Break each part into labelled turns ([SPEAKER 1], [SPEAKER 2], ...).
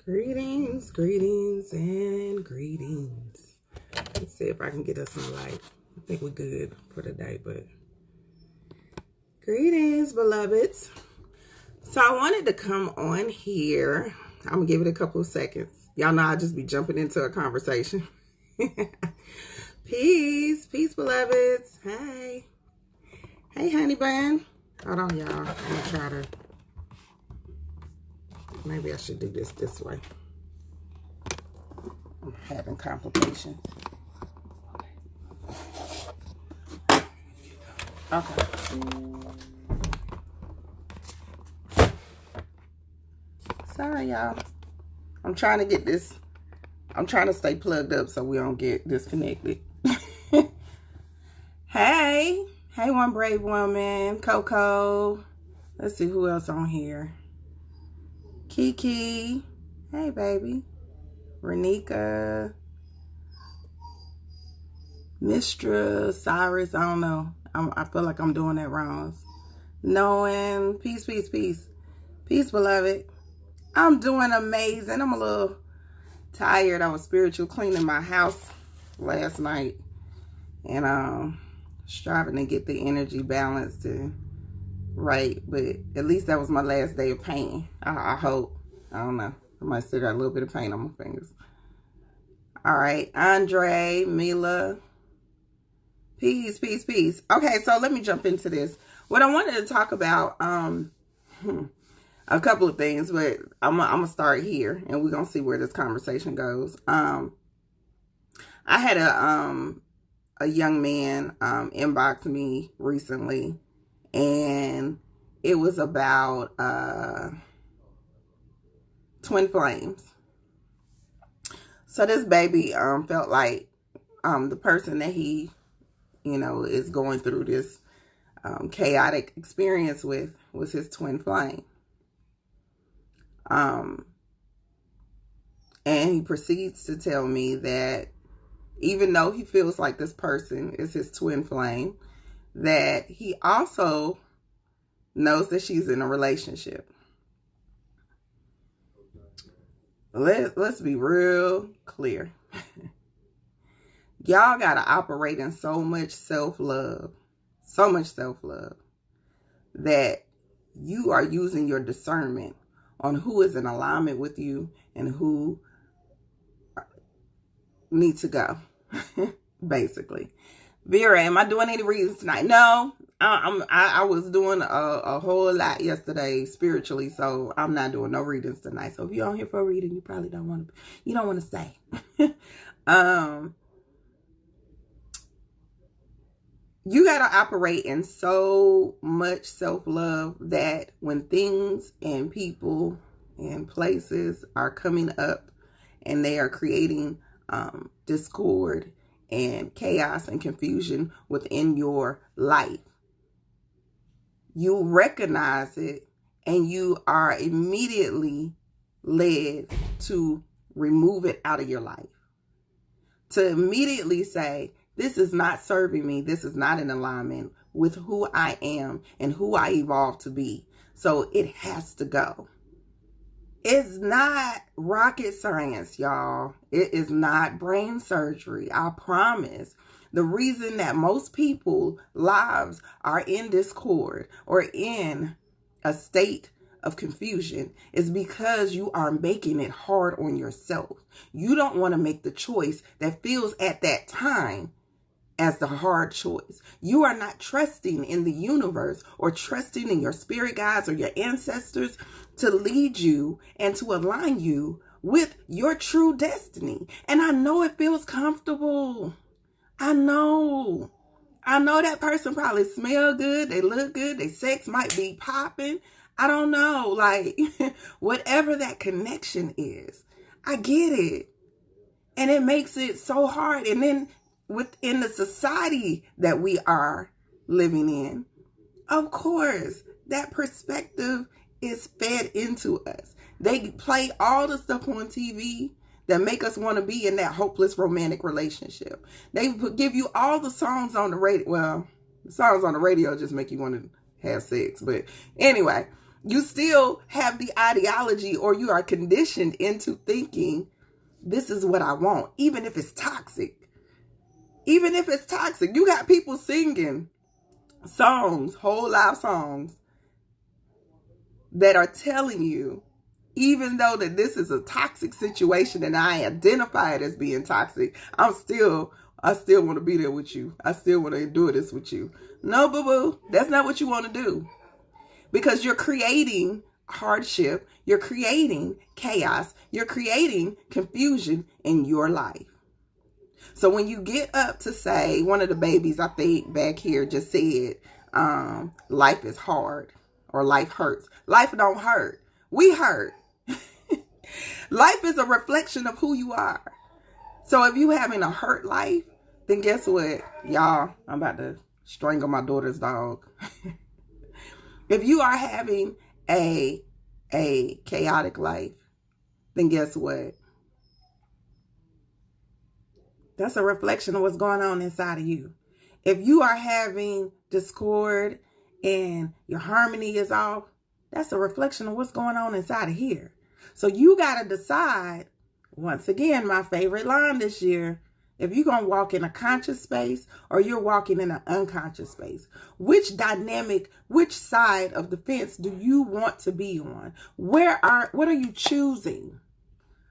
[SPEAKER 1] Greetings, greetings, and greetings. Let's see if I can get us some light. I think we're good for the day, but greetings, beloveds. So I wanted to come on here. I'm going to give it a couple of seconds. Y'all know I just be jumping into a conversation. Peace, beloveds. Hey. Hey, honey bun. Hold on, y'all. I'm going to try to... Maybe I should do this way. I'm having complications. Okay. Sorry, y'all. I'm trying to get this. I'm trying to stay plugged up so we don't get disconnected. Hey. Hey, one brave woman. Coco. Let's see who else on here. Kiki. Hey, baby. Renika. Mistra. Cyrus. I don't know. I feel like I'm doing that wrong. Knowing. Peace, peace, peace. Peace, beloved. I'm doing amazing. I'm a little tired. I was spiritual cleaning my house last night. And striving to get the energy balanced and right. But at least that was my last day of painting. I hope. I don't know. I might still got a little bit of paint on my fingers. All right. Andre, Mila. Peace, peace, peace. Okay, so let me jump into this. What I wanted to talk about, a couple of things, but I'm gonna start here, and we're gonna see where this conversation goes. I had a young man inbox me recently, and it was about twin flames. So this baby felt like the person that he, is going through this chaotic experience with was his twin flame. And he proceeds to tell me that even though he feels like this person is his twin flame, that he also knows that she's in a relationship. Let's be real clear. Y'all got to operate in so much self-love, that you are using your discernment on who is in alignment with you and who needs to go, basically. Vera, am I doing any readings tonight? No, I was doing a whole lot yesterday spiritually, so I'm not doing no readings tonight. So if you're on here for a reading, you probably don't want to stay. You got to operate in so much self-love that when things and people and places are coming up and they are creating discord and chaos and confusion within your life, you recognize it and you are immediately led to remove it out of your life. To immediately say, this is not serving me. This is not in alignment with who I am and who I evolved to be. So it has to go. It's not rocket science, y'all. It is not brain surgery. I promise. The reason that most people's lives are in discord or in a state of confusion is because you are making it hard on yourself. You don't want to make the choice that feels at that time as the hard choice. You are not trusting in the universe or trusting in your spirit guides or your ancestors to lead you and to align you with your true destiny. And I know it feels comfortable. I know that person probably smell good. They look good. Their sex might be popping. I don't know. Like, whatever that connection is, I get it. And it makes it so hard. And then within the society that we are living in, of course, that perspective is fed into us. They play all the stuff on TV that make us want to be in that hopeless romantic relationship. They give you all the songs on the radio. Well, the songs on the radio just make you want to have sex. But anyway, You still have the ideology, or you are conditioned into thinking, this is what I want, even if it's toxic. Even if it's toxic. You got people singing songs, whole life songs, that are telling you, even though that this is a toxic situation and I identify it as being toxic, I still want to be there with you. I still want to endure this with you. No, boo-boo, that's not what you want to do. Because you're creating hardship, you're creating chaos, you're creating confusion in your life. So when you get up to say, one of the babies, I think back here, just said, life is hard or life hurts. Life don't hurt. We hurt. Life is a reflection of who you are. So if you having a hurt life, then guess what? Y'all, I'm about to strangle my daughter's dog. If you are having a chaotic life, then guess what? That's a reflection of what's going on inside of you. If you are having discord and your harmony is off, that's a reflection of what's going on inside of here. So you got to decide, once again, my favorite line this year, if you're going to walk in a conscious space or you're walking in an unconscious space. Which dynamic, which side of the fence do you want to be on? What are you choosing?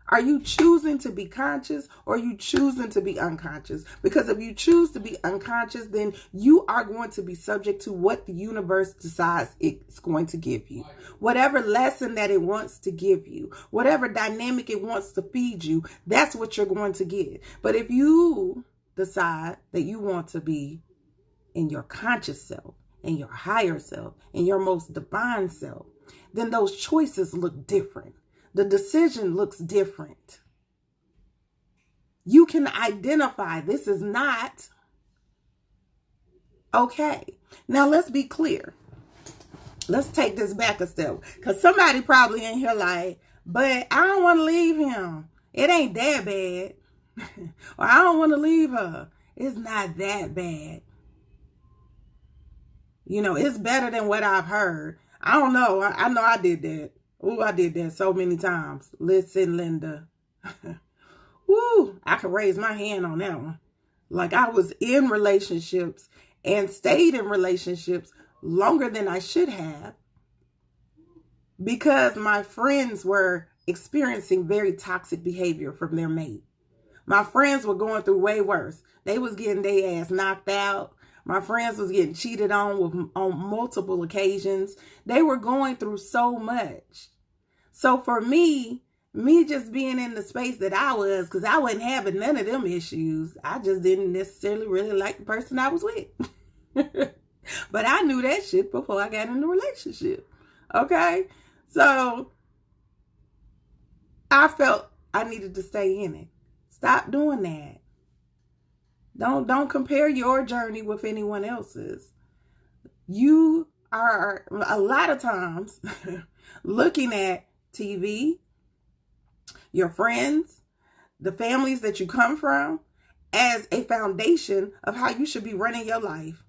[SPEAKER 1] Are you choosing to be conscious, or are you choosing to be unconscious? Because if you choose to be unconscious, then you are going to be subject to what the universe decides it's going to give you. Whatever lesson that it wants to give you, whatever dynamic it wants to feed you, that's what you're going to get. But if you decide that you want to be in your conscious self, in your higher self, in your most divine self, then those choices look different. The decision looks different. You can identify this is not okay. Now let's be clear. Let's take this back a step. Because somebody probably in here like, but I don't want to leave him. It ain't that bad. Or I don't want to leave her. It's not that bad. You know, it's better than what I've heard. I don't know. I know I did that. Oh, I did that so many times. Listen, Linda. Woo, I could raise my hand on that one. Like, I was in relationships and stayed in relationships longer than I should have because my friends were experiencing very toxic behavior from their mate. My friends were going through way worse. They was getting their ass knocked out. My friends was getting cheated on multiple occasions. They were going through so much. So for me just being in the space that I was, because I wasn't having none of them issues. I just didn't necessarily really like the person I was with. But I knew that shit before I got in the relationship. Okay? So I felt I needed to stay in it. Stop doing that. Don't compare your journey with anyone else's. You are a lot of times looking at TV, your friends, the families that you come from as a foundation of how you should be running your life.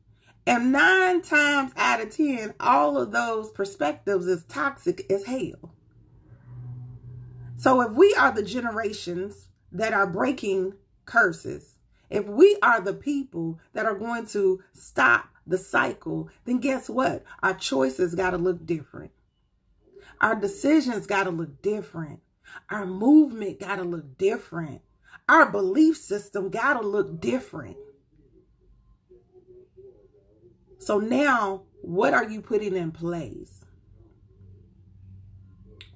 [SPEAKER 1] And 9 times out of 10, all of those perspectives is toxic as hell. So if we are the generations that are breaking curses, if we are the people that are going to stop the cycle, then guess what? Our choices got to look different. Our decisions got to look different. Our movement got to look different. Our belief system got to look different. So now, what are you putting in place?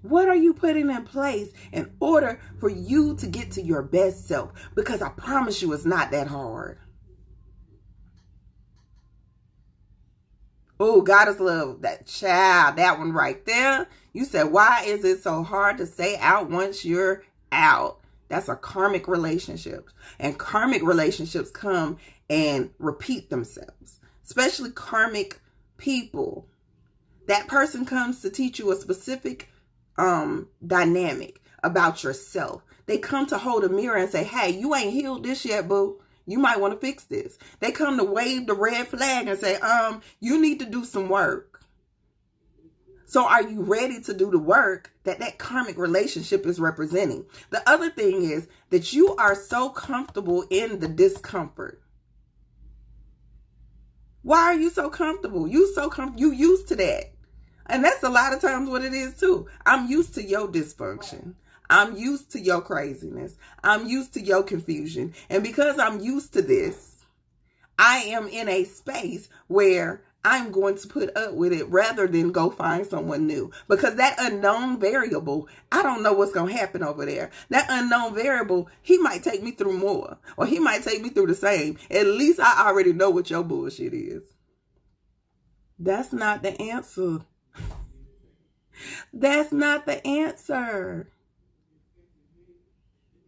[SPEAKER 1] What are you putting in place in order for you to get to your best self? Because I promise you it's not that hard. Oh, Goddess Love, that child, that one right there. You said, why is it so hard to stay out once you're out? That's a karmic relationship. And karmic relationships come and repeat themselves. Especially karmic people. That person comes to teach you a specific dynamic about yourself. They come to hold a mirror and say, hey, you ain't healed this yet, boo. You might want to fix this. They come to wave the red flag and say, you need to do some work. So are you ready to do the work that karmic relationship is representing? The other thing is that you are so comfortable in the discomfort. Why are you so comfortable? You used to that. And that's a lot of times what it is too. I'm used to your dysfunction. I'm used to your craziness. I'm used to your confusion. And because I'm used to this, I am in a space where I'm going to put up with it rather than go find someone new. Because that unknown variable, I don't know what's going to happen over there. That unknown variable, he might take me through more, or he might take me through the same. At least I already know what your bullshit is. That's not the answer. That's not the answer.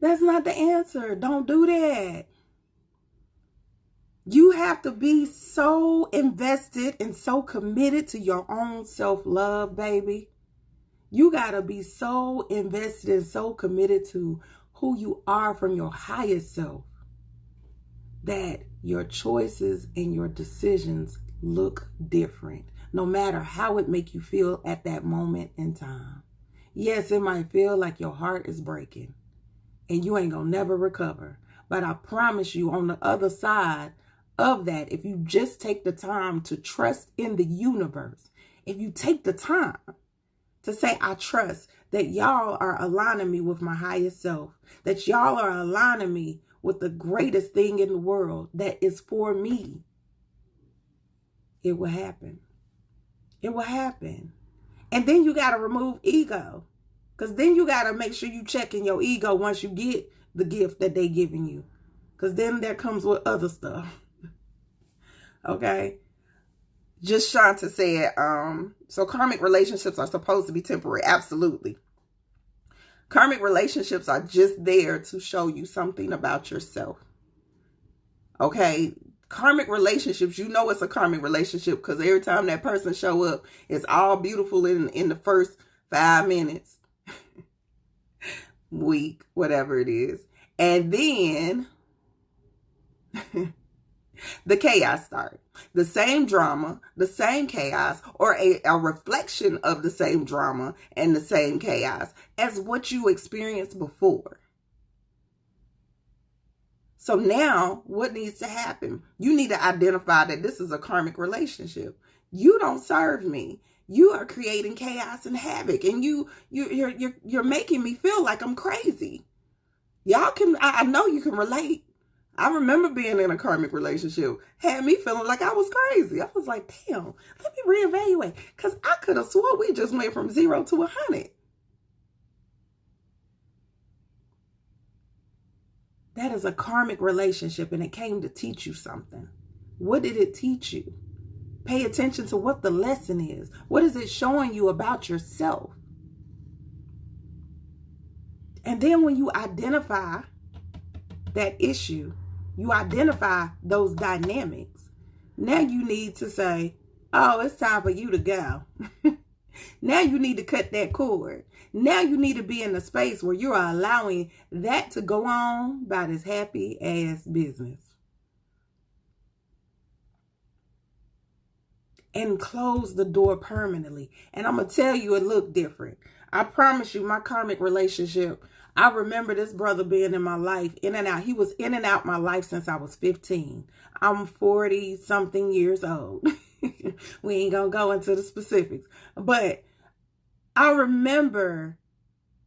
[SPEAKER 1] That's not the answer. Don't do that. You have to be so invested and so committed to your own self-love, baby. You got to be so invested and so committed to who you are from your highest self that your choices and your decisions look different, no matter how it make you feel at that moment in time. Yes, it might feel like your heart is breaking and you ain't gonna never recover. But I promise you, on the other side of that, if you just take the time to trust in the universe, if you take the time to say, I trust that y'all are aligning me with my highest self, that y'all are aligning me with the greatest thing in the world that is for me, it will happen. It will happen. And then you got to remove ego, because then you got to make sure you check in your ego once you get the gift that they giving you, because then that comes with other stuff. Okay. Just Shanta said, so karmic relationships are supposed to be temporary. Absolutely. Karmic relationships are just there to show you something about yourself. Okay. Karmic relationships, you know it's a karmic relationship because every time that person show up, it's all beautiful in the first 5 minutes, week, whatever it is. And then the chaos starts. The same drama, the same chaos, or a reflection of the same drama and the same chaos as what you experienced before. So now what needs to happen? You need to identify that this is a karmic relationship. You don't serve me. You are creating chaos and havoc, and you're making me feel like I'm crazy. Y'all can, I know you can relate. I remember being in a karmic relationship, had me feeling like I was crazy. I was like, damn, let me reevaluate. Because I could have swore we just went from 0 to 100. That is a karmic relationship, and it came to teach you something. What did it teach you? Pay attention to what the lesson is. What is it showing you about yourself? And then when you identify that issue, you identify those dynamics, now you need to say, oh, it's time for you to go. Now you need to cut that cord. Now you need to be in a space where you're allowing that to go on about as happy as business. And close the door permanently. And I'm going to tell you, it looked different. I promise you, my karmic relationship, I remember this brother being in my life, in and out. He was in and out my life since I was 15. I'm 40 something years old. We ain't going to go into the specifics. But I remember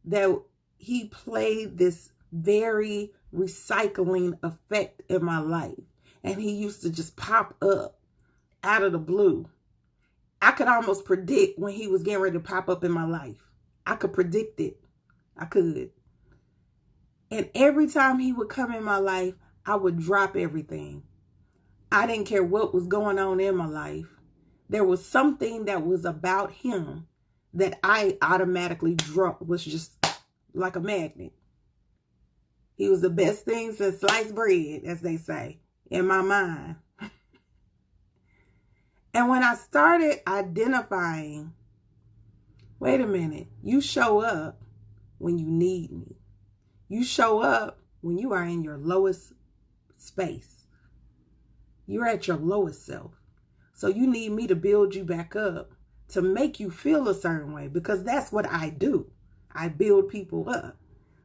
[SPEAKER 1] that he played this very recycling effect in my life. And he used to just pop up out of the blue. I could almost predict when he was getting ready to pop up in my life. I could predict it. I could. And every time he would come in my life, I would drop everything. I didn't care what was going on in my life. There was something that was about him that I automatically dropped, was just like a magnet. He was the best thing since sliced bread, as they say, in my mind. And when I started identifying, wait a minute, you show up when you need me. You show up when you are in your lowest space. You're at your lowest self. So you need me to build you back up to make you feel a certain way, because that's what I do. I build people up.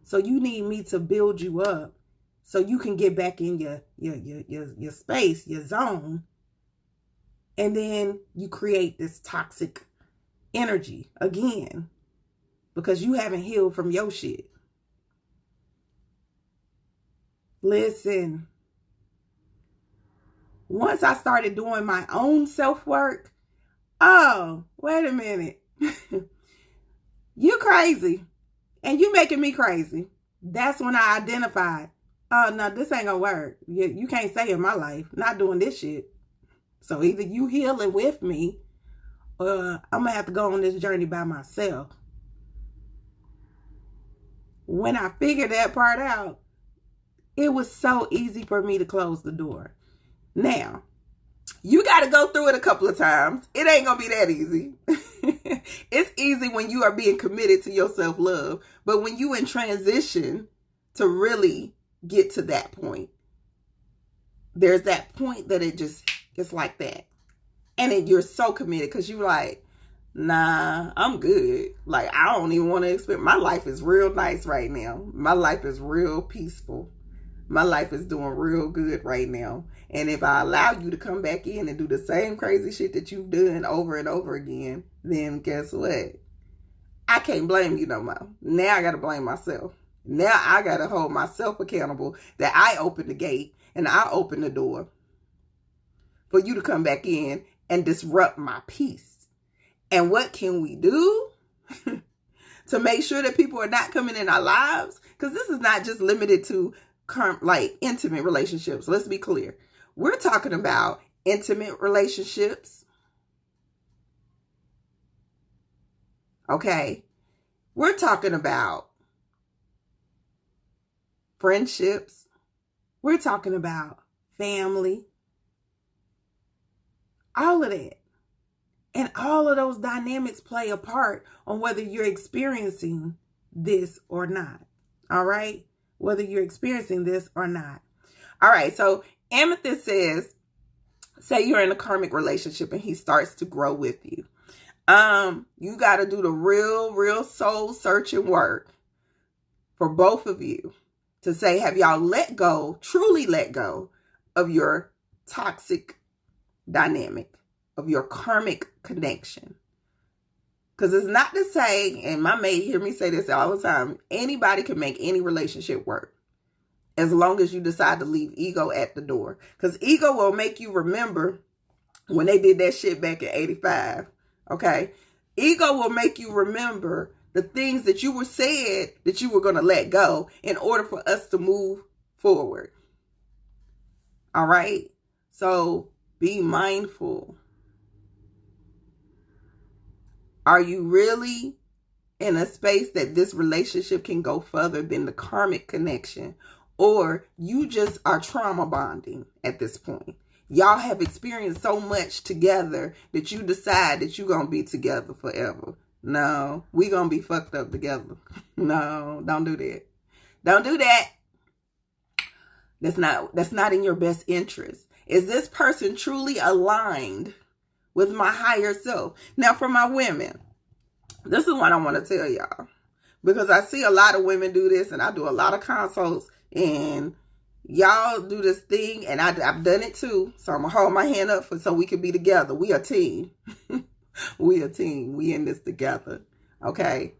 [SPEAKER 1] So you need me to build you up so you can get back in your space, your zone. And then you create this toxic energy again because you haven't healed from your shit. Listen, once I started doing my own self-work, oh, wait a minute. You crazy. And you making me crazy. That's when I identified, oh, no, this ain't gonna work. You can't stay in my life. Not doing this shit. So either you healing with me, or I'm gonna have to go on this journey by myself. When I figured that part out, it was so easy for me to close the door. Now, you got to go through it a couple of times. It ain't going to be that easy. It's easy when you are being committed to your self-love. But when you in transition to really get to that point, there's that point that it's like that. And then you're so committed because you're like, nah, I'm good. Like, I don't even want to expect. My life is real nice right now. My life is real peaceful. My life is doing real good right now. And if I allow you to come back in and do the same crazy shit that you've done over and over again, then guess what? I can't blame you no more. Now I got to blame myself. Now I got to hold myself accountable that I opened the gate and I opened the door for you to come back in and disrupt my peace. And what can we do to make sure that people are not coming in our lives? Because this is not just limited to like intimate relationships. Let's be clear. We're talking about intimate relationships. Okay. We're talking about friendships. We're talking about family. All of that. And all of those dynamics play a part on whether you're experiencing this or not. All right? Whether you're experiencing this or not. All right, so Amethyst says, say you're in a karmic relationship and he starts to grow with you. You got to do the real soul searching work for both of you to say, have y'all let go, truly let go of your toxic dynamic, of your karmic connection? Because it's not to say, and my mate hear me say this all the time, anybody can make any relationship work as long as you decide to leave ego at the door. Because ego will make you remember when they did that shit back in 85. Okay? Ego will make you remember the things that you were said that you were going to let go in order for us to move forward. All right? So be mindful. Are you really in a space that this relationship can go further than the karmic connection? Or you just are trauma bonding at this point? Y'all have experienced so much together that you decide that you're going to be together forever. No, we going to be fucked up together. No, don't do that. Don't do that. That's not in your best interest. Is this person truly aligned with my higher self? Now, for my women, this is what I want to tell y'all. Because I see a lot of women do this, and I do a lot of consults, and y'all do this thing, and I've done it too. So I'm going to hold my hand up so we can be together. We a team. We a team. We in this together. Okay?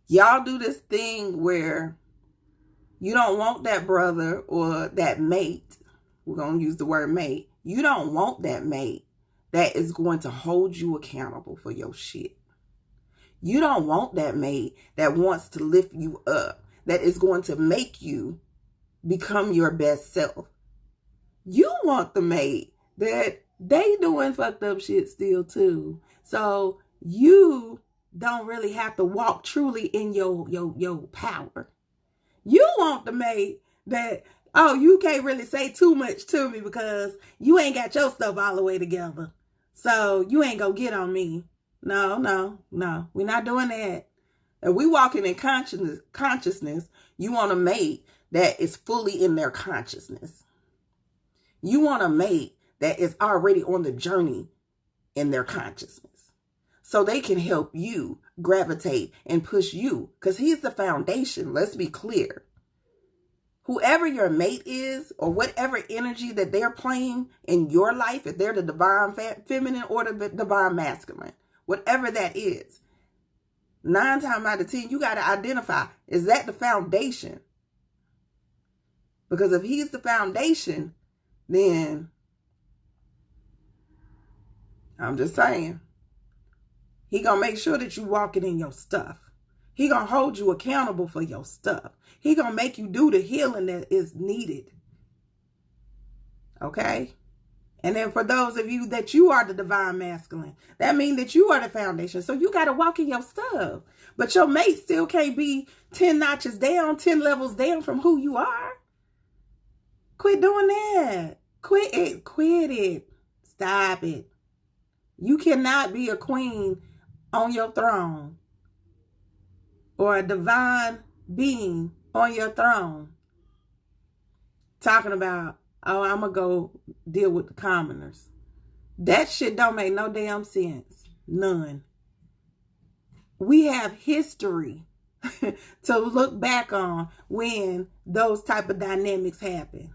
[SPEAKER 1] Y'all do this thing where you don't want that brother or that mate. We're going to use the word mate. You don't want that mate that is going to hold you accountable for your shit. You don't want that mate that wants to lift you up, that is going to make you become your best self. You want the mate that they doing fucked up shit still too. So you don't really have to walk truly in your power. You want the mate that, oh, you can't really say too much to me because you ain't got your stuff all the way together. So you ain't gonna get on me. No. We're not doing that. If we walking in consciousness, you want a mate that is fully in their consciousness. You want a mate that is already on the journey in their consciousness so they can help you gravitate and push you, because he's the foundation. Let's be clear. Whoever your mate is, or whatever energy that they're playing in your life, if they're the divine feminine or the divine masculine, whatever that is, 9 times out of 10, you got to identify, is that the foundation? Because if he's the foundation, then I'm just saying, he gonna make sure that you walking in your stuff. He gonna hold you accountable for your stuff. He gonna make you do the healing that is needed. Okay? And then for those of you that you are the divine masculine, that means that you are the foundation. So you got to walk in your stuff. But your mate still can't be 10 notches down, 10 levels down from who you are. Quit doing that. Quit it. Quit it. Stop it. You cannot be a queen on your throne or a divine being on your throne talking about, oh, I'm going to go deal with the commoners. That shit don't make no damn sense. None. We have history to look back on when those type of dynamics happen.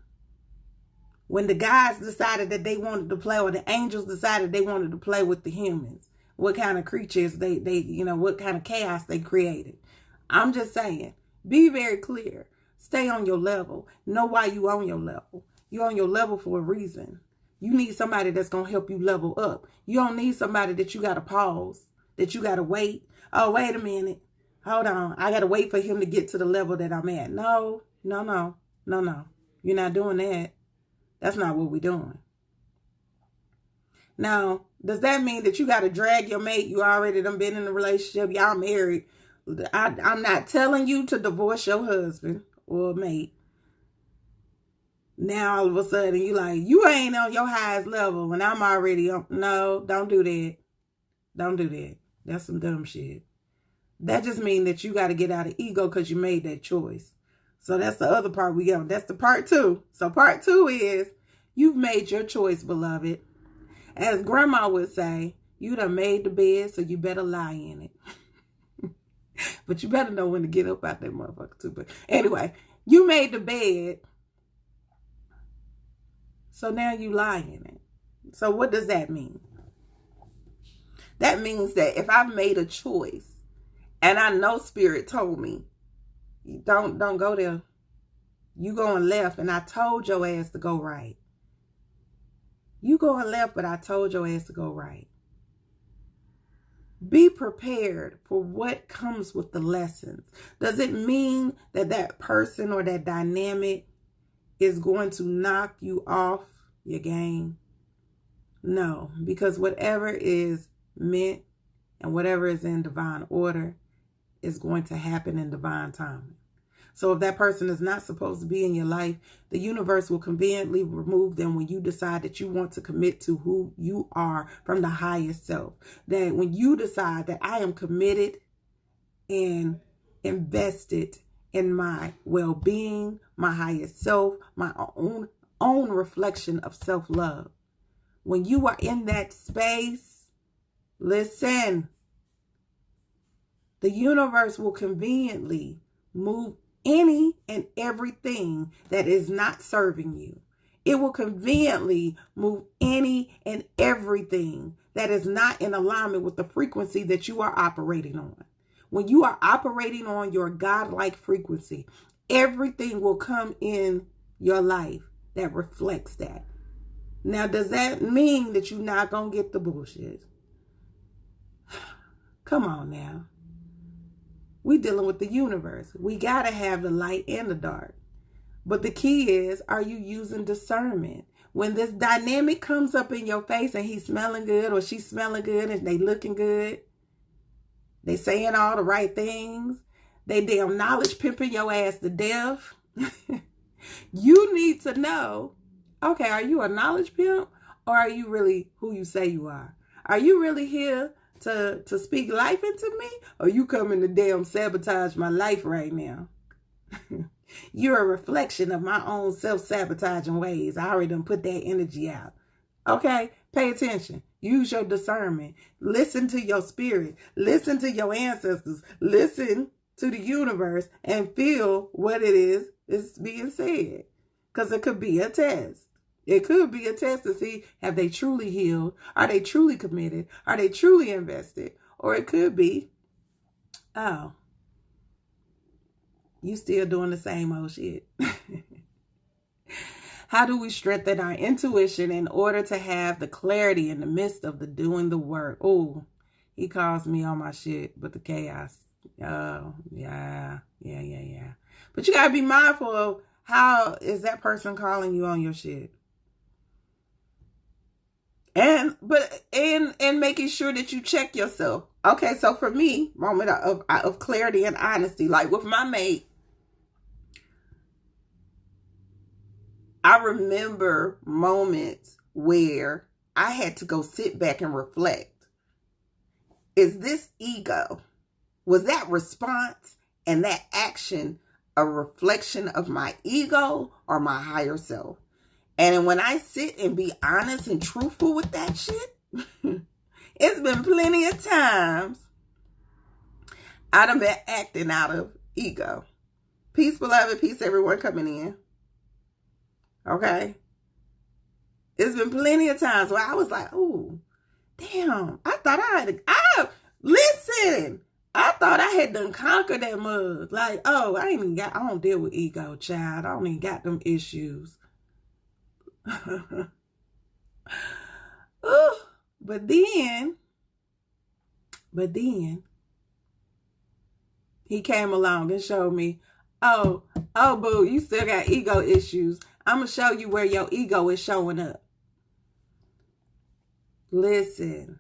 [SPEAKER 1] When the guys decided that they wanted to play, or the angels decided they wanted to play with the humans. What kind of creatures they what kind of chaos they created. I'm just saying, be very clear. Stay on your level. Know why you on your level. You're on your level for a reason. You need somebody that's going to help you level up. You don't need somebody that you got to pause, that you got to wait. Oh, wait a minute. Hold on. I got to wait for him to get to the level that I'm at. No. You're not doing that. That's not what we're doing. Now, does that mean that you got to drag your mate? You already done been in a relationship. Y'all married. I'm not telling you to divorce your husband or mate. Now, all of a sudden, you like, you ain't on your highest level and I'm already on. No, don't do that. Don't do that. That's some dumb shit. That just means that you got to get out of ego because you made that choice. So that's the other part we got. That's the part 2. So part 2 is, you've made your choice, beloved. As grandma would say, you done made the bed, so you better lie in it. But you better know when to get up out that motherfucker too. But anyway, you made the bed, so now you lie in it. So what does that mean? That means that if I've made a choice, and I know Spirit told me, don't go there. You going left, and I told your ass to go right. You going left, but I told your ass to go right. Be prepared for what comes with the lessons. Does it mean that that person or that dynamic is going to knock you off your game? No, because whatever is meant and whatever is in divine order is going to happen in divine timing. So if that person is not supposed to be in your life, the universe will conveniently remove them when you decide that you want to commit to who you are from the highest self. That when you decide that I am committed and invested in my well-being, my highest self, my own reflection of self-love. When you are in that space, listen, the universe will conveniently move any and everything that is not serving you. It will conveniently move any and everything that is not in alignment with the frequency that you are operating on. When you are operating on your godlike frequency, everything will come in your life that reflects that. Now, does that mean that you're not going to get the bullshit? Come on now. We're dealing with the universe. We got to have the light and the dark. But the key is, are you using discernment? When this dynamic comes up in your face and he's smelling good or she's smelling good and they looking good, they saying all the right things, they damn knowledge pimping your ass to death, you need to know, okay, are you a knowledge pimp or are you really who you say you are? Are you really here to speak life into me, or you coming to damn sabotage my life right now? You're a reflection of my own self-sabotaging ways. I already done put that energy out. Okay, pay attention. Use your discernment. Listen to your spirit. Listen to your ancestors. Listen to the universe and feel what it is being said. Because it could be a test. It could be a test to see, have they truly healed? Are they truly committed? Are they truly invested? Or it could be, oh, you still doing the same old shit. How do we strengthen our intuition in order to have the clarity in the midst of the doing the work? Oh, he calls me on my shit, but the chaos. Oh, yeah. But you got to be mindful of how is that person calling you on your shit. And making sure that you check yourself. Okay, so for me, moment of clarity and honesty, like with my mate, I remember moments where I had to go sit back and reflect. Is this ego? Was that response and that action a reflection of my ego or my higher self? And when I sit and be honest and truthful with that shit, it's been plenty of times I done been acting out of ego. Peace, beloved. Peace, everyone coming in. Okay? It's been plenty of times where I was like, oh, damn, I thought listen, I thought I had done conquered that mug. Like, oh, I don't deal with ego, child. I don't even got them issues. Ooh, but then he came along and showed me, oh, boo, you still got ego issues. I'm going to show you where your ego is showing up. Listen,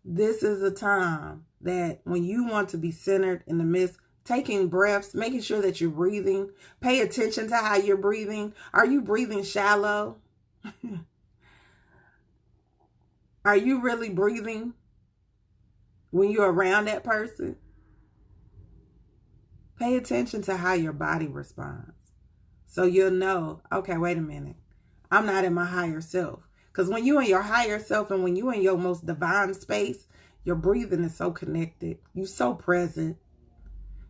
[SPEAKER 1] this is a time that when you want to be centered in the midst, taking breaths, making sure that you're breathing, pay attention to how you're breathing. Are you breathing shallow? Are you really breathing when you're around that person? Pay attention to how your body responds. So you'll know, okay, wait a minute. I'm not in my higher self. Because when you're in your higher self and when you're in your most divine space, your breathing is so connected. You're so present.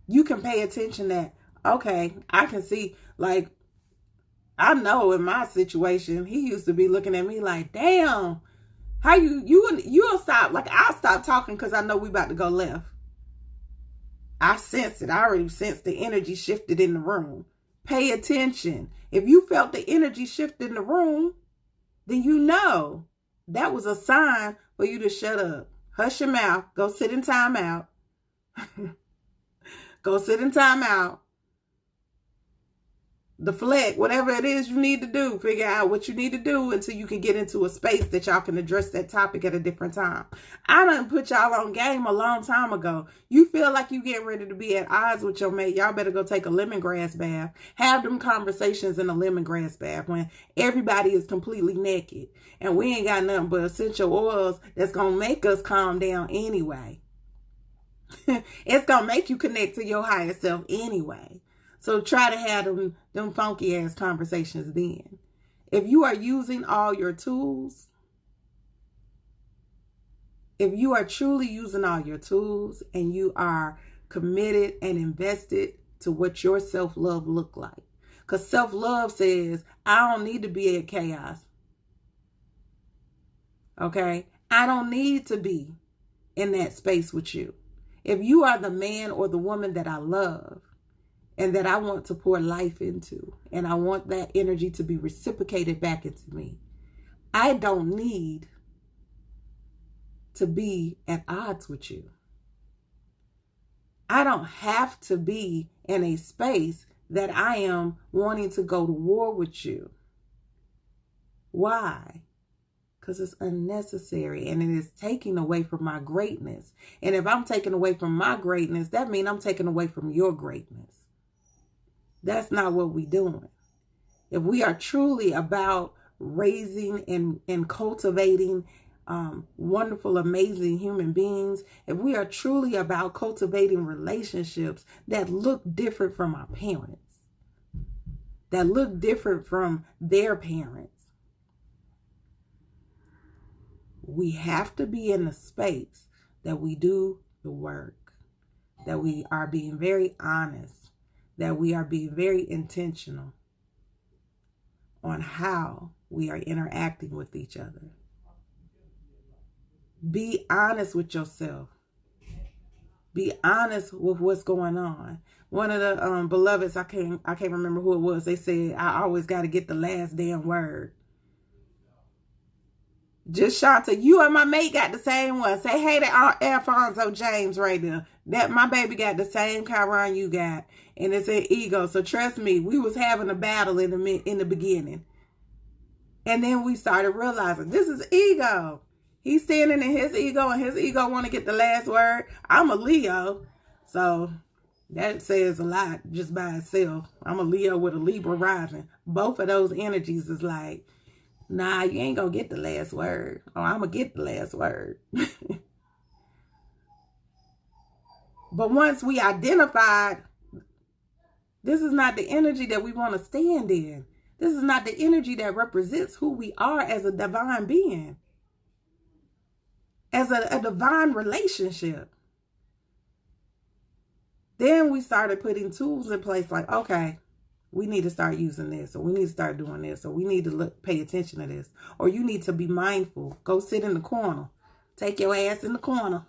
[SPEAKER 1] You can pay attention that, okay, I can see, like, I know in my situation, he used to be looking at me like, damn, how you'll stop. Like, I'll stop talking because I know we about to go left. I sense it. I already sensed the energy shifted in the room. Pay attention. If you felt the energy shift in the room, then you know that was a sign for you to shut up. Hush your mouth. Go sit in timeout. Go sit in timeout. Deflect, whatever it is you need to do. Figure out what you need to do until you can get into a space that y'all can address that topic at a different time. I done put y'all on game a long time ago. You feel like you getting ready to be at odds with your mate, y'all better go take a lemongrass bath. Have them conversations in a lemongrass bath when everybody is completely naked and we ain't got nothing but essential oils that's gonna make us calm down anyway. It's gonna make you connect to your higher self anyway. So try to have them funky ass conversations then. If you are using all your tools, if you are truly using all your tools and you are committed and invested to what your self-love look like. Because self-love says, I don't need to be in chaos. Okay? I don't need to be in that space with you. If you are the man or the woman that I love, and that I want to pour life into, and I want that energy to be reciprocated back into me, I don't need to be at odds with you. I don't have to be in a space that I am wanting to go to war with you. Why? Because it's unnecessary and it is taking away from my greatness. And if I'm taking away from my greatness, that means I'm taking away from your greatness. That's not what we're doing. If we are truly about raising and cultivating wonderful, amazing human beings, if we are truly about cultivating relationships that look different from our parents, that look different from their parents, we have to be in the space that we do the work, that we are being very honest, that we are being very intentional on how we are interacting with each other. Be honest with yourself. Be honest with what's going on. One of the beloveds, I can't remember who it was. They said, I always got to get the last damn word. Just Shanta, you and my mate got the same one. Say hey to Alfonso James right now. That my baby got the same Chiron you got, and it's an ego. So trust me, we was having a battle in the beginning, and then we started realizing this is ego. He's standing in his ego, and his ego want to get the last word. I'm a Leo, so that says a lot just by itself. I'm a Leo with a Libra rising. Both of those energies is like, nah, you ain't gonna get the last word. Oh, I'm gonna get the last word. But once we identified, this is not the energy that we want to stand in. This is not the energy that represents who we are as a divine being, as a divine relationship. Then we started putting tools in place like, okay, we need to start using this, or we need to start doing this, or we need to pay attention to this, or you need to be mindful. Go sit in the corner. Take your ass in the corner.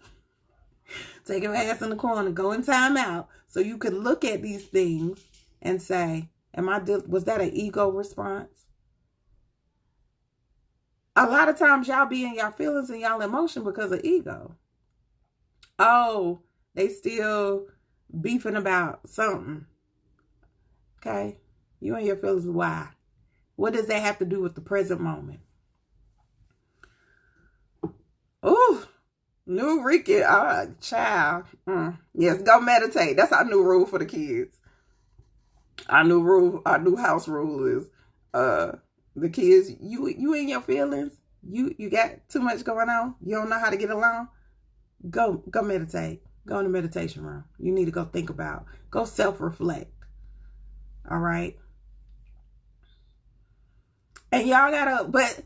[SPEAKER 1] Take your ass in the corner. Go in time out so you can look at these things and say, was that an ego response? A lot of times y'all be in y'all feelings and y'all emotion because of ego. Oh, they still beefing about something. Okay, you and your feelings, why? What does that have to do with the present moment? Oh, new Ricky, child. Yes, go meditate. That's our new rule for the kids. Our new house rule is, the kids, you in your feelings, you got too much going on. You don't know how to get along. Go meditate. Go in the meditation room. You need to go think about. Go self-reflect. All right. And y'all but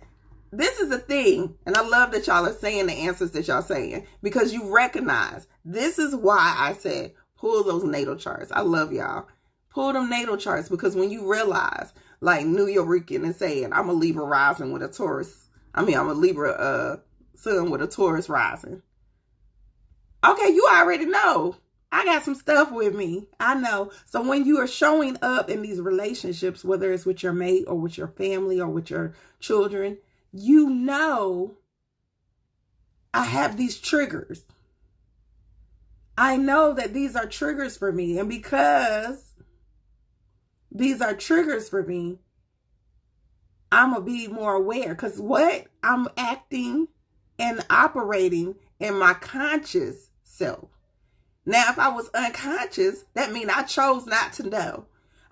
[SPEAKER 1] this is a thing, and I love that y'all are saying the answers that y'all saying, because you recognize this is why I said pull those natal charts. I love y'all. Pull them natal charts, because when you realize, like New Yorican is saying, I'm a Libra rising with a Taurus. I'm a Libra sun with a Taurus rising. Okay, you already know. I got some stuff with me. I know. So when you are showing up in these relationships, whether it's with your mate or with your family or with your children, you know, I have these triggers. I know that these are triggers for me. And because these are triggers for me, I'm going to be more aware. Because what? I'm acting and operating in my conscious self. Now, if I was unconscious, that means I chose not to know.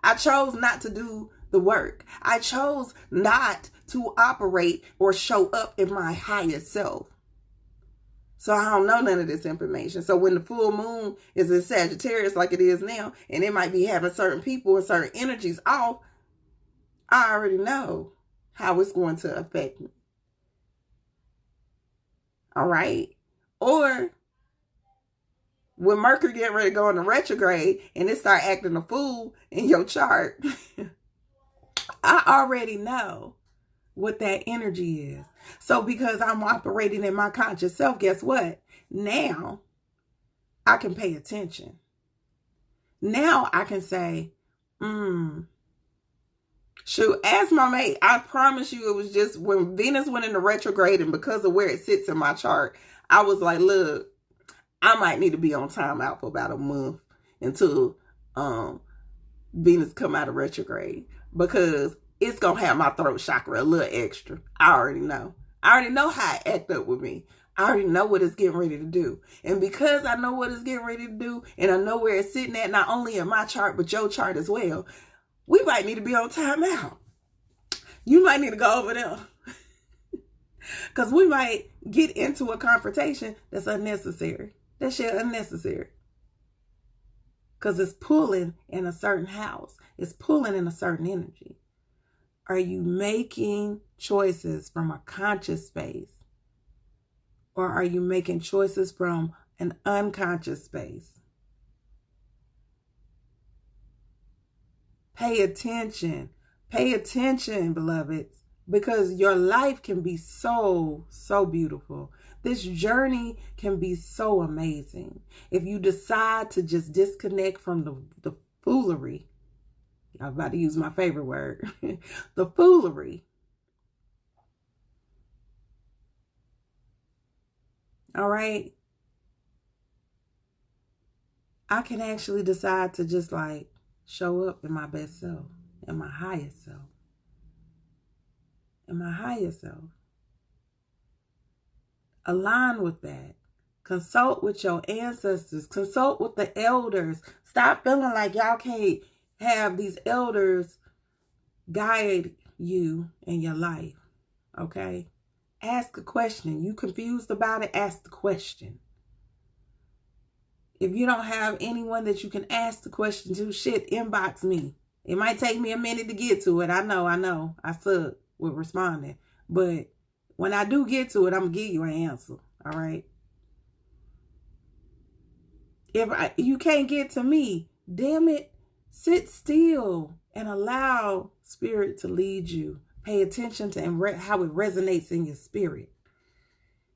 [SPEAKER 1] I chose not to do the work. I chose not to operate or show up in my highest self. So I don't know none of this information. So when the full moon is in Sagittarius like it is now, and it might be having certain people and certain energies off, I already know how it's going to affect me. All right? Or when Mercury getting ready to go into retrograde and it start acting a fool in your chart, I already know what that energy is. So because I'm operating in my conscious self, guess what? Now I can pay attention. Now I can say, shoot, ask my mate. I promise you, it was just when Venus went into retrograde, and because of where it sits in my chart, I was like, look, I might need to be on timeout for about a month until Venus come out of retrograde, because it's going to have my throat chakra a little extra. I already know. I already know how it act up with me. I already know what it's getting ready to do. And because I know what it's getting ready to do, and I know where it's sitting at, not only in my chart, but your chart as well, we might need to be on timeout. You might need to go over there. Because we might get into a confrontation that's unnecessary. That shit unnecessary. Because it's pulling in a certain house. It's pulling in a certain energy. Are you making choices from a conscious space? Or are you making choices from an unconscious space? Pay attention. Pay attention, beloveds, because your life can be so, so beautiful. This journey can be so amazing if you decide to just disconnect from the foolery. I'm about to use my favorite word. The foolery. All right. I can actually decide to just like show up in my best self, in my highest self, in my highest self. Align with that. Consult with your ancestors. Consult with the elders. Stop feeling like y'all can't have these elders guide you in your life. Okay? Ask a question. You confused about it? Ask the question. If you don't have anyone that you can ask the question to, shit, inbox me. It might take me a minute to get to it. I know. I suck with responding. But when I do get to it, I'm going to give you an answer. All right? If you can't get to me, damn it, sit still and allow spirit to lead you. Pay attention to how it resonates in your spirit.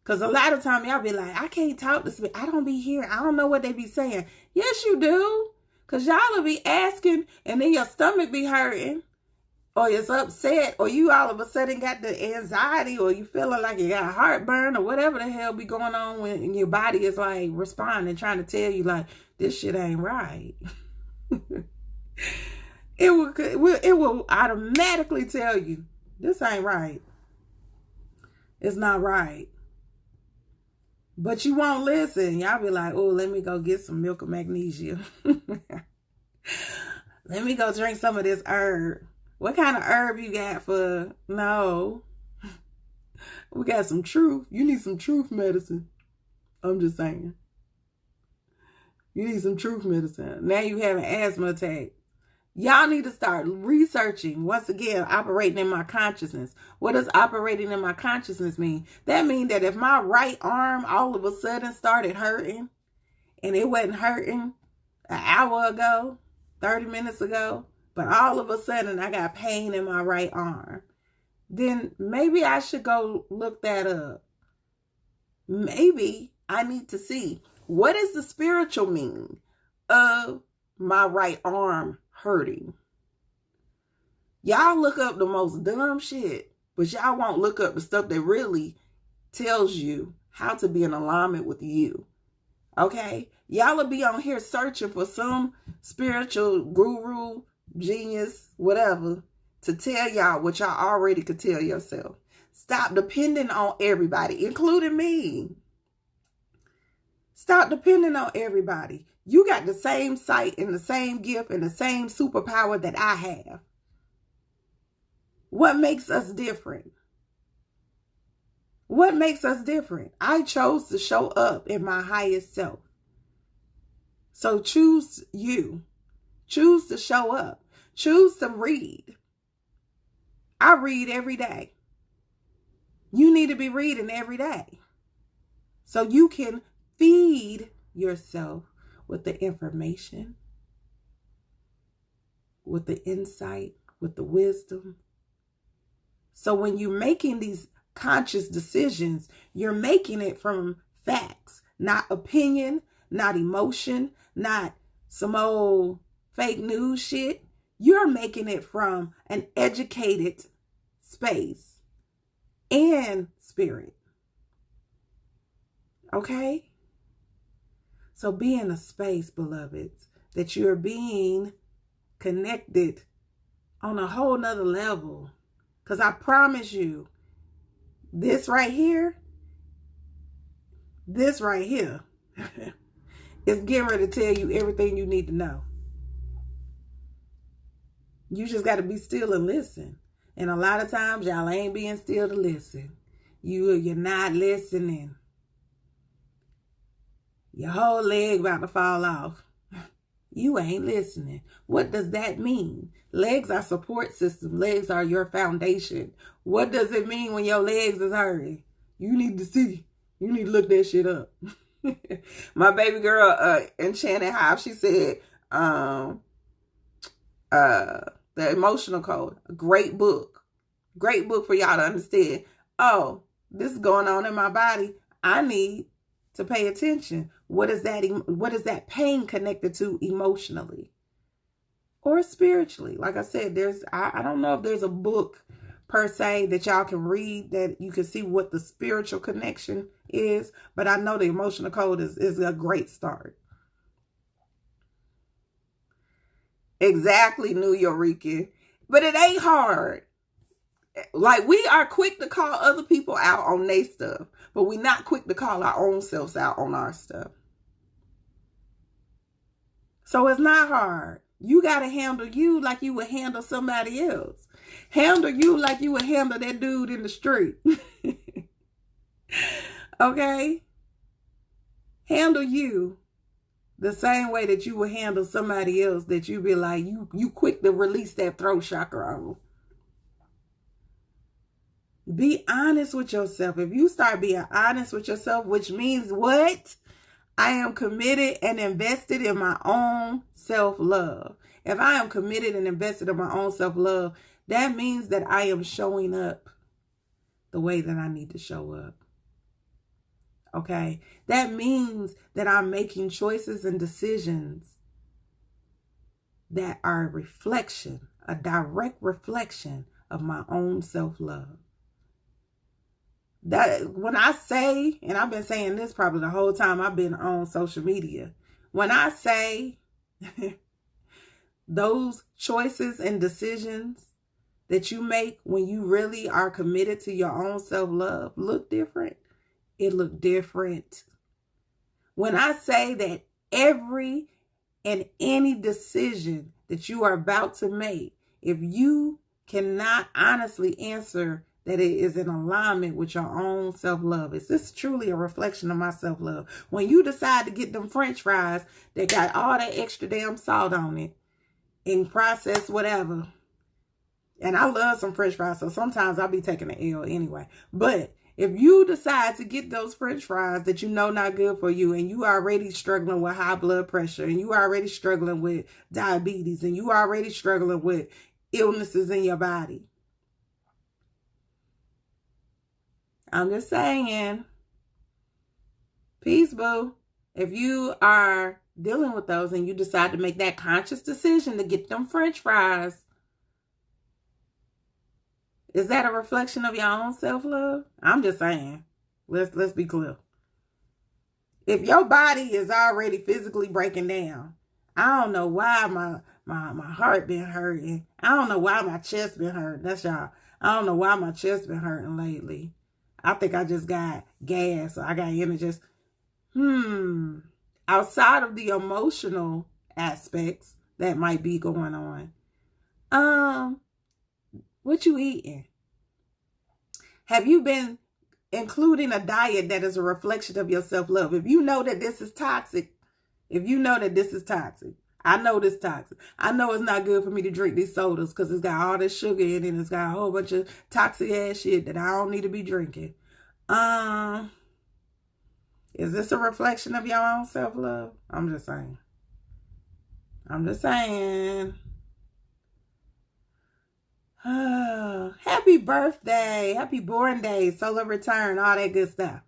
[SPEAKER 1] Because a lot of time y'all be like, I can't talk to spirit. I don't be hearing. I don't know what they be saying. Yes, you do. Because y'all will be asking and then your stomach be hurting. Or it's upset. Or you all of a sudden got the anxiety. Or you feeling like you got heartburn. Or whatever the hell be going on when your body is like responding. Trying to tell you like, this shit ain't right. It will automatically tell you, this ain't right. It's not right. But you won't listen. Y'all be like, oh, let me go get some milk of magnesia. Let me go drink some of this herb. What kind of herb you got for? No. We got some truth. You need some truth medicine. I'm just saying. You need some truth medicine. Now you have an asthma attack. Y'all need to start researching, once again, operating in my consciousness. What does operating in my consciousness mean? That means that if my right arm all of a sudden started hurting, and it wasn't hurting an hour ago, 30 minutes ago, but all of a sudden I got pain in my right arm, then maybe I should go look that up. Maybe I need to see, what is the spiritual meaning of my right arm hurting? Y'all look up the most dumb shit, but y'all won't look up the stuff that really tells you how to be in alignment with you. Okay? Y'all will be on here searching for some spiritual guru, genius, whatever, to tell y'all what y'all already could tell yourself. Stop depending on everybody, including me. Stop depending on everybody. You got the same sight and the same gift and the same superpower that I have. What makes us different? What makes us different? I chose to show up in my highest self. So choose you. Choose to show up. Choose to read. I read every day. You need to be reading every day. So you can feed yourself with the information, with the insight, with the wisdom. So when you're making these conscious decisions, you're making it from facts, not opinion, not emotion, not some old fake news shit. You're making it from an educated space and spirit. Okay? So be in a space, beloveds, that you're being connected on a whole nother level. Because I promise you, this right here is getting ready to tell you everything you need to know. You just got to be still and listen. And a lot of times, y'all ain't being still to listen. You're not listening. Your whole leg about to fall off. You ain't listening. What does that mean? Legs are support system. Legs are your foundation. What does it mean when your legs is hurting? You need to see. You need to look that shit up. My baby girl, Enchanted Hive, she said, The Emotional Code, a great book. Great book for y'all to understand. Oh, this is going on in my body. I need to pay attention. What is that pain connected to emotionally or spiritually? Like I said, I don't know if there's a book per se that y'all can read that you can see what the spiritual connection is, but I know the Emotional Code is a great start. Exactly, New Yorican. But it ain't hard. Like, we are quick to call other people out on their stuff, but we're not quick to call our own selves out on our stuff. So it's not hard. You got to handle you like you would handle somebody else. Handle you like you would handle that dude in the street. Okay? Handle you the same way that you would handle somebody else that you be like, you quick to release that throat chakra on. Be honest with yourself. If you start being honest with yourself, which means what? I am committed and invested in my own self-love. If I am committed and invested in my own self-love, that means that I am showing up the way that I need to show up. Okay? That means that I'm making choices and decisions that are a reflection, a direct reflection of my own self-love. That when I say, and I've been saying this probably the whole time I've been on social media, when I say those choices and decisions that you make when you really are committed to your own self-love look different, it look different. When I say that every and any decision that you are about to make, if you cannot honestly answer that it is in alignment with your own self-love, is this truly a reflection of my self-love? When you decide to get them French fries that got all that extra damn salt on it and processed whatever, and I love some French fries, so sometimes I'll be taking the L anyway, but if you decide to get those French fries that you know not good for you, and you already struggling with high blood pressure, and you already struggling with diabetes, and you already struggling with illnesses in your body, I'm just saying, peace, boo. If you are dealing with those and you decide to make that conscious decision to get them French fries, is that a reflection of your own self-love? I'm just saying. Let's be clear. If your body is already physically breaking down, I don't know why my heart been hurting. I don't know why my chest been hurting. That's y'all. I don't know why my chest been hurting lately. I think I just got gas, or I got energy. Outside of the emotional aspects that might be going on, what you eating? Have you been including a diet that is a reflection of your self-love? If you know that this is toxic, I know this toxic. I know it's not good for me to drink these sodas because it's got all this sugar in it and it's got a whole bunch of toxic ass shit that I don't need to be drinking. Is this a reflection of your own self-love? I'm just saying. Happy birthday. Happy born day. Solar return. All that good stuff.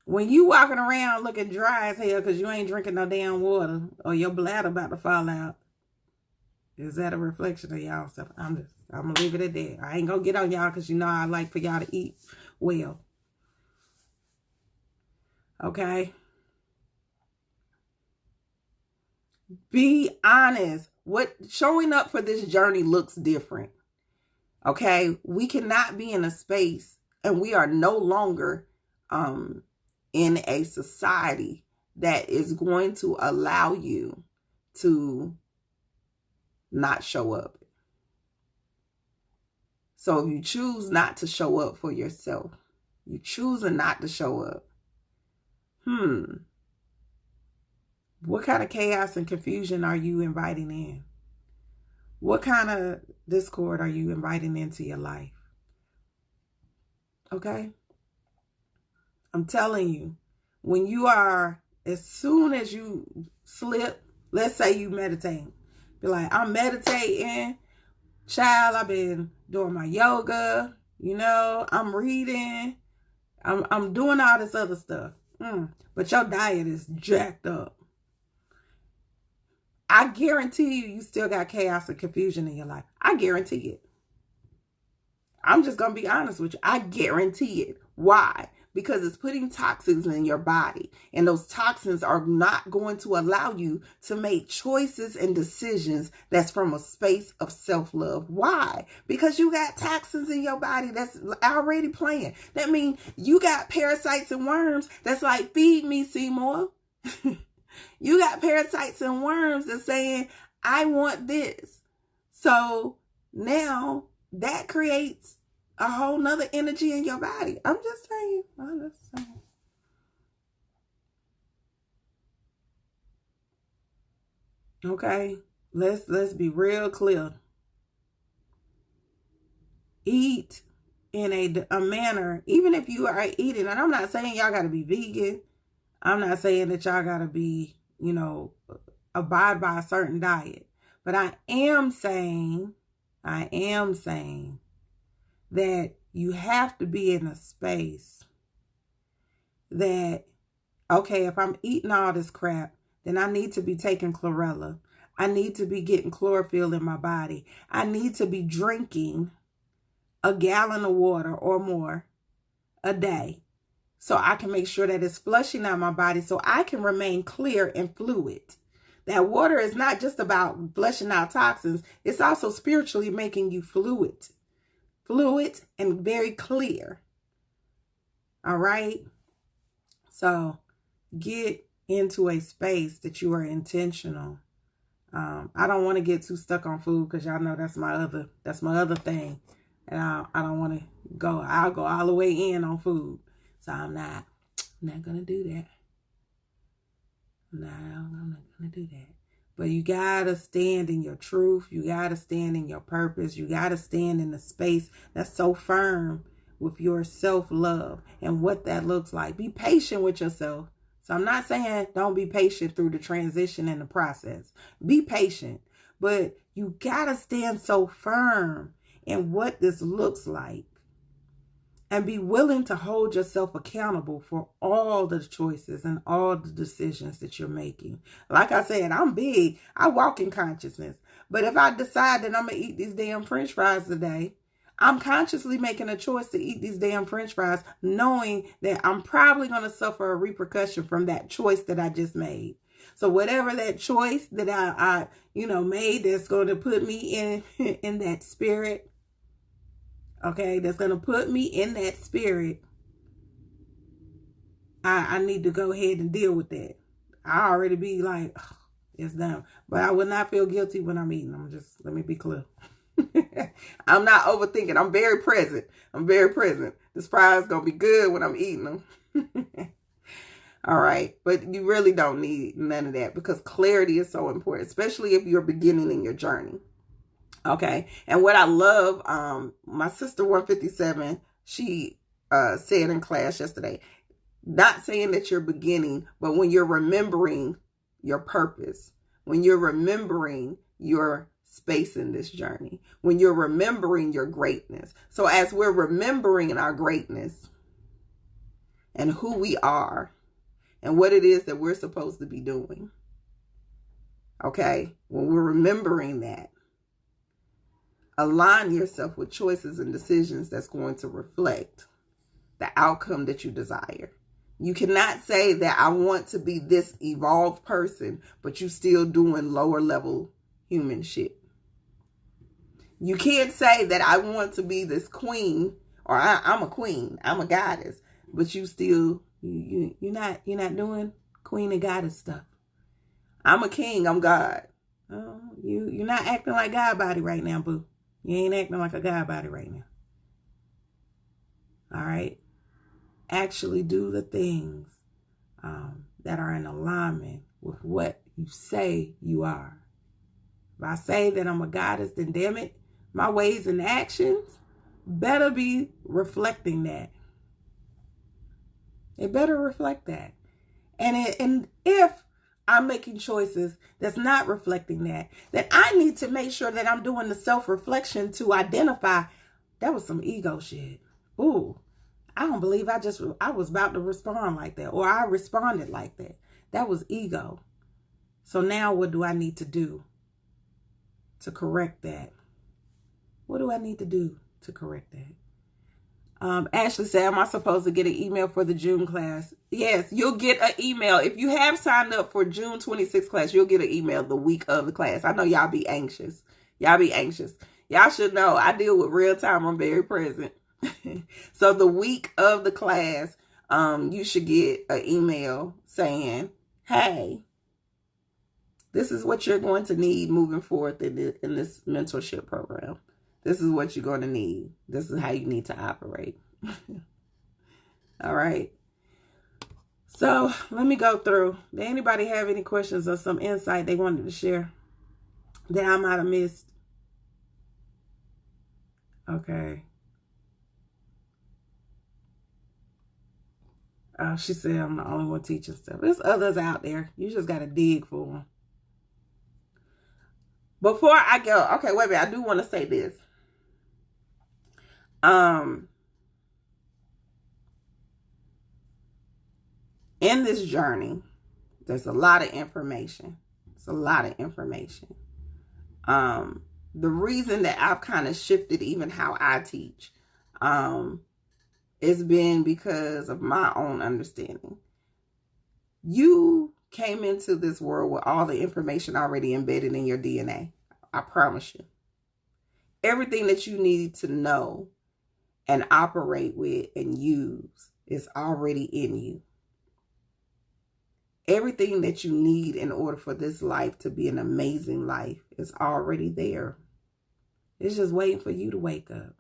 [SPEAKER 1] When you walking around looking dry as hell because you ain't drinking no damn water, or your bladder about to fall out, is that a reflection of y'all stuff? I'm gonna leave it at that. I ain't gonna get on y'all because you know I like for y'all to eat well. Okay? Be honest. What showing up for this journey looks different. Okay? We cannot be in a space, and we are no longer in a society that is going to allow you to not show up. So if you choose not to show up for yourself, you choosing not to show up, what kind of chaos and confusion are you inviting in? What kind of discord are you inviting into your life? Okay? I'm telling you, when you are, as soon as you slip, let's say you meditate, be like, I'm meditating, child, I've been doing my yoga, I'm reading, I'm doing all this other stuff. But your diet is jacked up. I guarantee you still got chaos and confusion in your life. I guarantee it. I'm just going to be honest with you. I guarantee it. Why? Because it's putting toxins in your body. And those toxins are not going to allow you to make choices and decisions that's from a space of self-love. Why? Because you got toxins in your body that's already playing. That means you got parasites and worms that's like, feed me, Seymour. You got parasites and worms that's saying, I want this. So now that creates a whole nother energy in your body. I'm just saying. Okay, let's be real clear. Eat in a manner, even if you are eating, and I'm not saying y'all got to be vegan. I'm not saying that y'all got to be, abide by a certain diet. But I am saying that you have to be in a space that, okay, if I'm eating all this crap, then I need to be taking chlorella. I need to be getting chlorophyll in my body. I need to be drinking a gallon of water or more a day so I can make sure that it's flushing out my body so I can remain clear and fluid. That water is not just about flushing out toxins. It's also spiritually making you fluid and very clear. All right. So get into a space that you are intentional. I don't want to get too stuck on food because y'all know that's my other thing. And I don't want to go. I'll go all the way in on food. So I'm not going to do that. No, I'm not going to do that. But you got to stand in your truth. You got to stand in your purpose. You got to stand in the space that's so firm with your self-love and what that looks like. Be patient with yourself. So I'm not saying don't be patient through the transition and the process. Be patient. But you got to stand so firm in what this looks like. And be willing to hold yourself accountable for all the choices and all the decisions that you're making. Like I said, I'm big. I walk in consciousness. But if I decide that I'm going to eat these damn French fries today, I'm consciously making a choice to eat these damn French fries, knowing that I'm probably going to suffer a repercussion from that choice that I just made. So whatever that choice that I made that's going to put me in that spirit, okay, that's going to put me in that spirit, I need to go ahead and deal with that. I already be like, oh, it's done. But I will not feel guilty when I'm eating. Let me be clear. I'm not overthinking. I'm very present. This fry is going to be good when I'm eating them. All right. But you really don't need none of that because clarity is so important, especially if you're beginning in your journey. Okay. And what I love, my sister 157, she said in class yesterday, not saying that you're beginning, but when you're remembering your purpose, when you're remembering your space in this journey, when you're remembering your greatness. So as we're remembering our greatness and who we are and what it is that we're supposed to be doing. Okay. When we're remembering that, align yourself with choices and decisions that's going to reflect the outcome that you desire. You cannot say that I want to be this evolved person, but you still doing lower level human shit. You can't say that I want to be this queen or I'm a queen, I'm a goddess, but you still, you're not doing queen and goddess stuff. I'm a king, I'm God. Oh, you're not acting like God body right now, boo. You ain't acting like a God body right now. All right. Actually do the things that are in alignment with what you say you are. If I say that I'm a goddess, then damn it, my ways and actions better be reflecting that. It better reflect that. And if I'm making choices that's not reflecting that, then I need to make sure that I'm doing the self-reflection to identify that was some ego shit. Ooh, I don't believe I was about to respond like that, or I responded like that. That was ego. So now what do I need to do to correct that? What do I need to do to correct that? Ashley said, am I supposed to get an email for the June class? Yes, you'll get an email. If you have signed up for June 26th class, you'll get an email the week of the class. I know y'all be anxious. Y'all should know I deal with real time. I'm very present. So the week of the class, you should get an email saying, hey, this is what you're going to need moving forward in this mentorship program. This is what you're going to need. This is how you need to operate. All right. So let me go through. Did anybody have any questions or some insight they wanted to share that I might have missed? Okay. She said I'm the only one teaching stuff. There's others out there. You just got to dig for them. Before I go, okay, wait a minute. I do want to say this. In this journey, there's a lot of information. It's a lot of information. The reason that I've kind of shifted even how I teach, it's been because of my own understanding. You came into this world with all the information already embedded in your DNA. I promise you. Everything that you need to know and operate with and use is already in you. Everything that you need in order for this life to be an amazing life is already there. It's just waiting for you to wake up.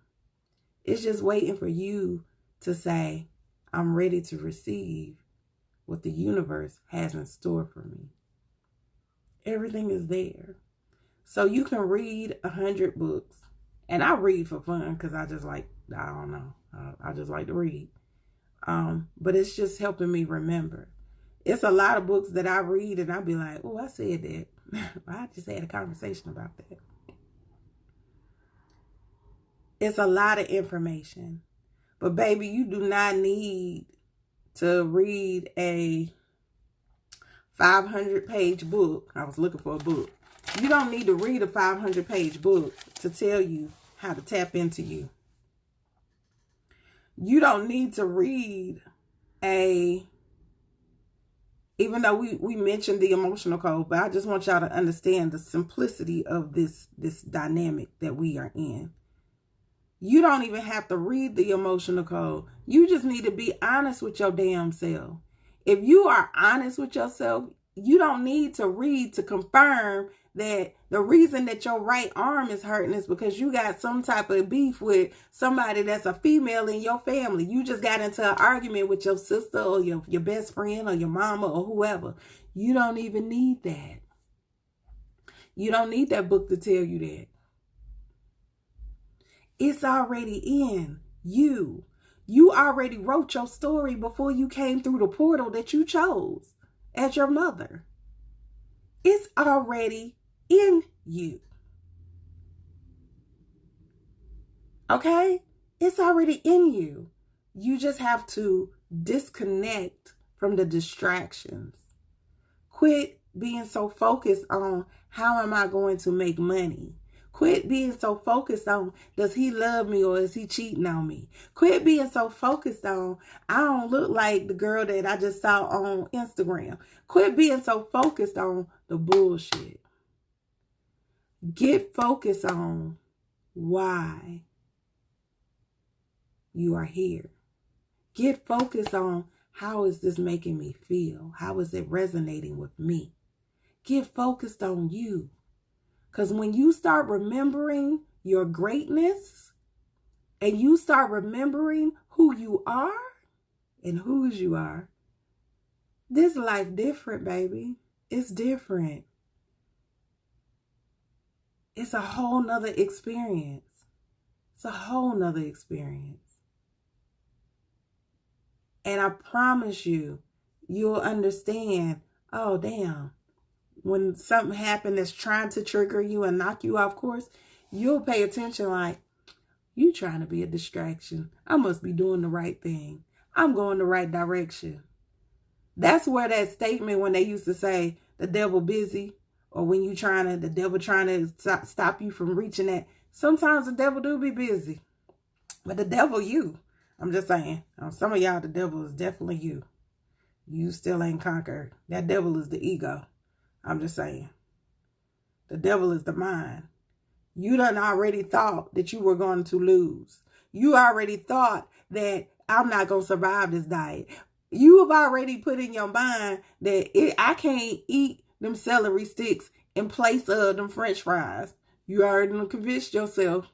[SPEAKER 1] It's just waiting for you to say, I'm ready to receive what the universe has in store for me. Everything is there. So you can read 100 books. And I read for fun because I just like to read. But it's just helping me remember. It's a lot of books that I read and I'll be like, oh, I said that. I just had a conversation about that. It's a lot of information. But baby, you do not need to read a 500-page book. I was looking for a book. You don't need to read a 500-page book to tell you how to tap into you. You don't need to read even though we mentioned the emotional code, but I just want y'all to understand the simplicity of this dynamic that we are in. You don't even have to read the emotional code. You just need to be honest with your damn self. If you are honest with yourself, you don't need to read to confirm that the reason that your right arm is hurting is because you got some type of beef with somebody that's a female in your family. You just got into an argument with your sister or your best friend or your mama or whoever. You don't even need that. You don't need that book to tell you that. It's already in you. You already wrote your story before you came through the portal that you chose as your mother. It's already in you. Okay? It's already in you. You just have to disconnect from the distractions. Quit being so focused on how am I going to make money. Quit being so focused on, does he love me or is he cheating on me? Quit being so focused on, I don't look like the girl that I just saw on Instagram. Quit being so focused on the bullshit. Get focused on why you are here. Get focused on how is this making me feel? How is it resonating with me? Get focused on you. Because when you start remembering your greatness and you start remembering who you are and whose you are, this life different, baby. It's different. It's a whole nother experience. It's a whole nother experience. And I promise you, you'll understand, oh, damn, when something happens that's trying to trigger you and knock you off course, you'll pay attention like, you trying to be a distraction. I must be doing the right thing. I'm going the right direction. That's where that statement when they used to say the devil busy, or when the devil trying to stop you from reaching that. Sometimes the devil do be busy, but the devil you. I'm just saying, some of y'all, the devil is definitely you. You still ain't conquered. That devil is the ego. I'm just saying. The devil is the mind. You done already thought that you were going to lose. You already thought that I'm not going to survive this diet. You have already put in your mind that I can't eat them celery sticks in place of them French fries. You already convinced yourself.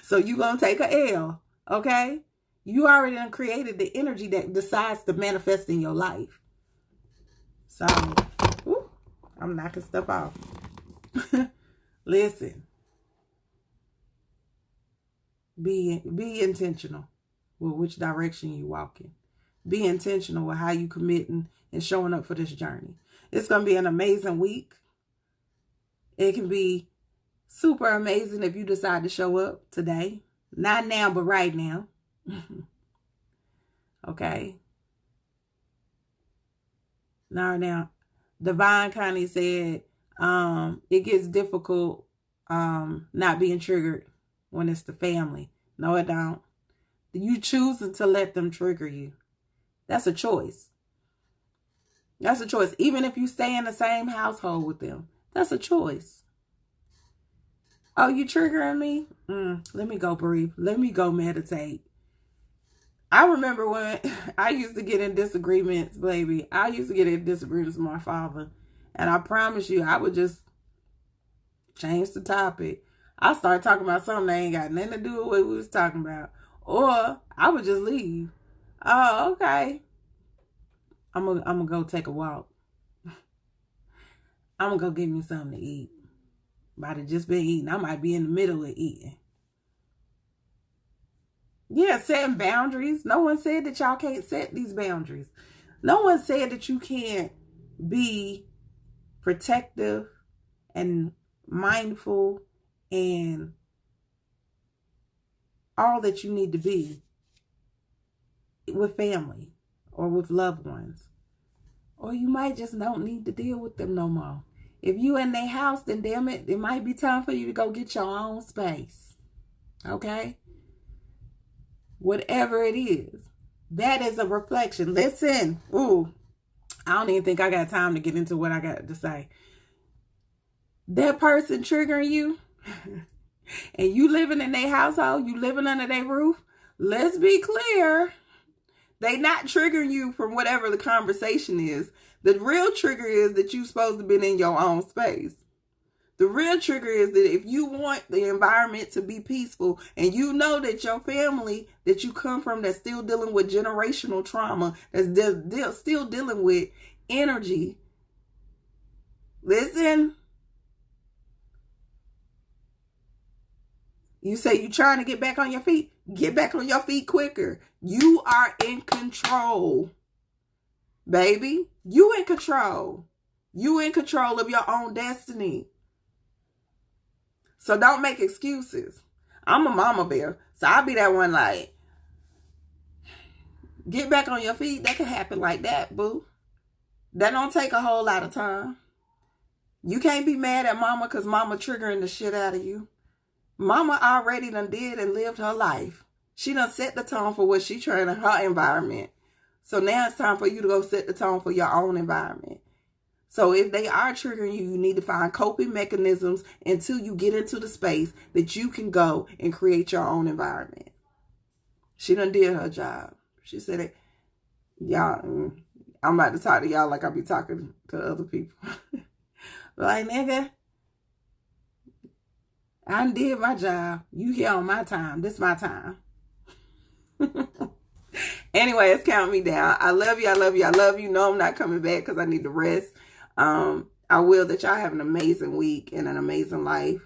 [SPEAKER 1] So you going to take a L, okay? You already done created the energy that decides to manifest in your life. So, I'm knocking stuff off. Listen. Be intentional with which direction you walking. Be intentional with how you committing and showing up for this journey. It's going to be an amazing week. It can be super amazing if you decide to show up today. Not now, but right now. Okay. Now, Divine Connie said, it gets difficult not being triggered when it's the family. No, it don't. You choosing to let them trigger you. That's a choice. That's a choice. Even if you stay in the same household with them, that's a choice. Oh, you triggering me? Let me go breathe. Let me go meditate. I remember when I used to get in disagreements, baby. I used to get in disagreements with my father. And I promise you, I would just change the topic. I started talking about something that ain't got nothing to do with what we was talking about. Or I would just leave. Oh, okay. I'm gonna go take a walk. I'm gonna go get me something to eat. Might have just been eating. I might be in the middle of eating. Yeah, setting boundaries. No one said that y'all can't set these boundaries. No one said that you can't be protective and mindful and all that you need to be with family or with loved ones. Or you might just don't need to deal with them no more. If you in their house, then damn it, it might be time for you to go get your own space. Okay? Whatever it is, that is a reflection. Listen, I don't even think I got time to get into what I got to say. That person triggering you, and you living in their household, you living under their roof, let's be clear, they not triggering you from whatever the conversation is. The real trigger is that you're supposed to be in your own space. The real trigger is that if you want the environment to be peaceful and you know that your family that you come from that's still dealing with generational trauma, that's still dealing with energy, listen, you say you're trying to get back on your feet, get back on your feet quicker. You are in control, baby. You in control. You in control of your own destiny. So don't make excuses. I'm a mama bear. So I'll be that one like, get back on your feet. That can happen like that, boo. That don't take a whole lot of time. You can't be mad at mama because mama triggering the shit out of you. Mama already done did and lived her life. She done set the tone for what she trying in her environment. So now it's time for you to go set the tone for your own environment. So if they are triggering you, you need to find coping mechanisms until you get into the space that you can go and create your own environment. She done did her job. She said it. Y'all, I'm about to talk to y'all like I be talking to other people. Like, nigga, I done did my job. You here on my time. This my time. Anyway, it's counting me down. I love you. I love you. I love you. No, I'm not coming back because I need to rest. I will that y'all have an amazing week and an amazing life.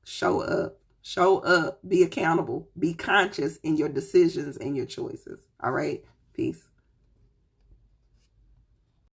[SPEAKER 1] Show up. Show up. Be accountable. Be conscious in your decisions and your choices. All right. Peace.